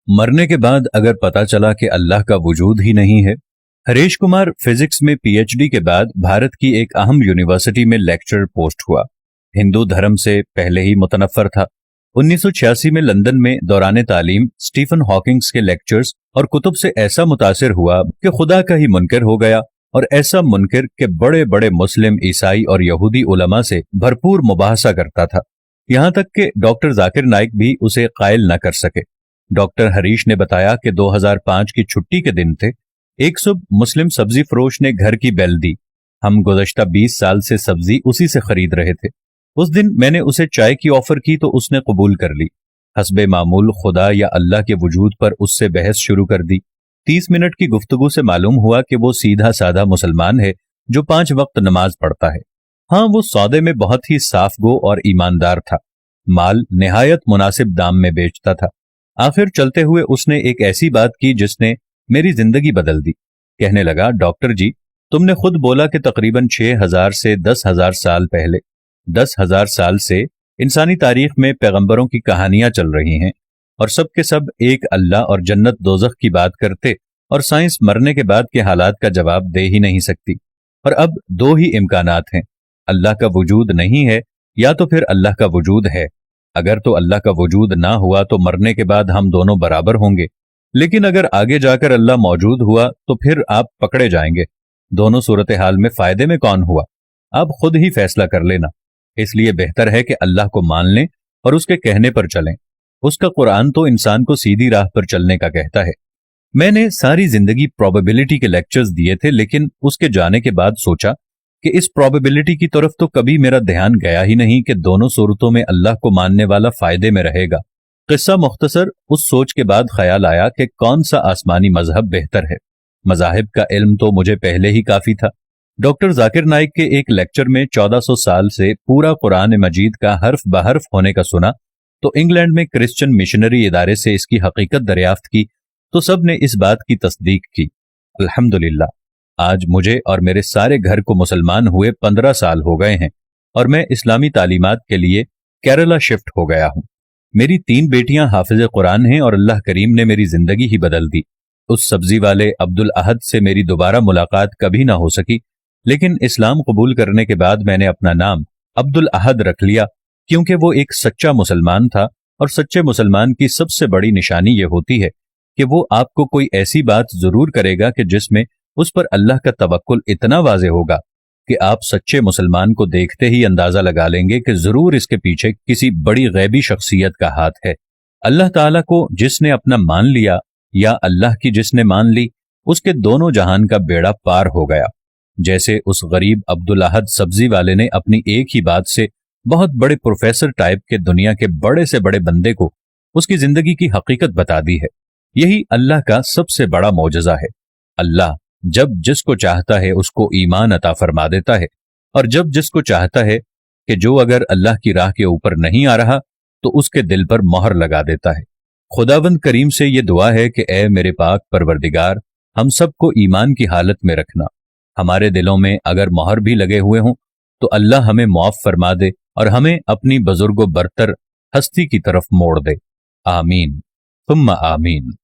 मरने के बाद अगर पता चला कि अल्लाह का वजूद ही नहीं है। हरीश कुमार फिजिक्स में पीएचडी के बाद भारत की एक अहम यूनिवर्सिटी में लेक्चरर पोस्ट हुआ। हिंदू धर्म से पहले ही मुतनफ़र था। 1986 में लंदन में दौरान तालीम स्टीफन हॉकिंग्स के लेक्चर्स और कुतुब से ऐसा मुतासिर हुआ कि खुदा का ही मुनकर हो गया, और ऐसा मुनकर के बड़े बड़े मुस्लिम, ईसाई और यहूदी उलमा से भरपूर मुबाहसा करता था, यहां तक कि डॉक्टर जाकिर नाइक भी उसे कायल न कर सके। डॉक्टर हरीश ने बताया कि 2005 की छुट्टी के दिन थे। एक सुबह मुस्लिम सब्जी फरोश ने घर की बेल दी। हम गुज़श्ता 20 साल से सब्जी उसी से खरीद रहे थे। उस दिन मैंने उसे चाय की ऑफर की तो उसने कबूल कर ली। हस्बे मामूल खुदा या अल्लाह के वजूद पर उससे बहस शुरू कर दी। 30 मिनट की गुफ्तगू से मालूम हुआ कि वो सीधा साधा मुसलमान है जो 5 वक्त नमाज पढ़ता है। हाँ, वो सौदे में बहुत ही साफ गो और ईमानदार था। माल निहायत मुनासिब दाम में बेचता था। आखिर चलते हुए उसने एक ऐसी बात की जिसने मेरी जिंदगी बदल दी। कहने लगा, डॉक्टर जी, तुमने खुद बोला कि तकरीबन 6000 से 10,000 साल पहले, 10,000 साल से इंसानी तारीख में पैगंबरों की कहानियां चल रही हैं और सब के सब एक अल्लाह और जन्नत दोजख की बात करते, और साइंस मरने के बाद के हालात का जवाब दे ही नहीं सकती। और अब 2 ही इम्कानात हैं, अल्लाह का वजूद नहीं है या तो फिर अल्लाह का वजूद है। अगर तो अल्लाह का वजूद ना हुआ तो मरने के बाद हम दोनों बराबर होंगे, लेकिन अगर आगे जाकर अल्लाह मौजूद हुआ तो फिर आप पकड़े जाएंगे। दोनों सूरत हाल में फायदे में कौन हुआ, आप खुद ही फैसला कर लेना। इसलिए बेहतर है कि अल्लाह को मान लें और उसके कहने पर चलें। उसका कुरान तो इंसान को सीधी राह पर चलने का कहता है। मैंने सारी जिंदगी प्रोबेबिलिटी के लेक्चर्स दिए थे, लेकिन उसके जाने के बाद सोचा कि इस प्रोबेबिलिटी की तरफ तो कभी मेरा ध्यान गया ही नहीं कि दोनों सूरतों में अल्लाह को मानने वाला फायदे में रहेगा। किस्सा मुख्तसर, उस सोच के बाद ख्याल आया कि कौन सा आसमानी मजहब बेहतर है। मजाहिब का इल्म तो मुझे पहले ही काफी था। डॉक्टर जाकिर नाइक के एक लेक्चर में 1400 साल से पूरा कुरान मजीद का हर्फ बहर्फ होने का सुना, तो इंग्लैंड में क्रिश्चियन मिशनरी इदारे से इसकी हकीकत दरियाफ्त की, तो सब ने इस बात की तस्दीक की। अल्हम्दुलिल्लाह, आज मुझे और मेरे सारे घर को मुसलमान हुए 15 साल हो गए हैं और मैं इस्लामी तालीमात के लिए केरला शिफ्ट हो गया हूं। मेरी 3 बेटियां हाफिज कुरान हैं और अल्लाह करीम ने मेरी जिंदगी ही बदल दी। उस सब्जी वाले अब्दुल अहद से मेरी दोबारा मुलाकात कभी ना हो सकी, लेकिन इस्लाम कबूल करने के बाद मैंने अपना नाम अब्दुल अहद रख लिया, क्योंकि वो एक सच्चा मुसलमान था, और सच्चे मुसलमान की सबसे बड़ी निशानी ये होती है कि वो आपको कोई ऐसी बात जरूर करेगा कि जिसमें उस पर अल्लाह का तवक्कुल इतना वाज़े होगा कि आप सच्चे मुसलमान को देखते ही अंदाजा लगा लेंगे कि जरूर इसके पीछे किसी बड़ी गैबी शख्सियत का हाथ है। अल्लाह ताला को जिसने अपना मान लिया या अल्लाह की जिसने मान ली, उसके दोनों जहान का बेड़ा पार हो गया। जैसे उस गरीब अब्दुल अहद सब्जी वाले ने अपनी एक ही बात से बहुत बड़े प्रोफेसर टाइप के दुनिया के बड़े से बड़े बंदे को उसकी जिंदगी की हकीकत बता दी है। यही अल्लाह का सबसे बड़ा मौजज़ा है। अल्लाह जब जिसको चाहता है उसको ईमान अता फरमा देता है, और जब जिसको चाहता है कि जो अगर अल्लाह की राह के ऊपर नहीं आ रहा तो उसके दिल पर मोहर लगा देता है। खुदावंद करीम से ये दुआ है कि ए मेरे पाक परवरदिगार, हम सबको ईमान की हालत में रखना। हमारे दिलों में अगर मोहर भी लगे हुए हों तो अल्लाह हमें माफ फरमा दे और हमें अपनी बुजुर्गो बरतर हस्ती की तरफ मोड़ दे। आमीन, सुम्मा आमीन।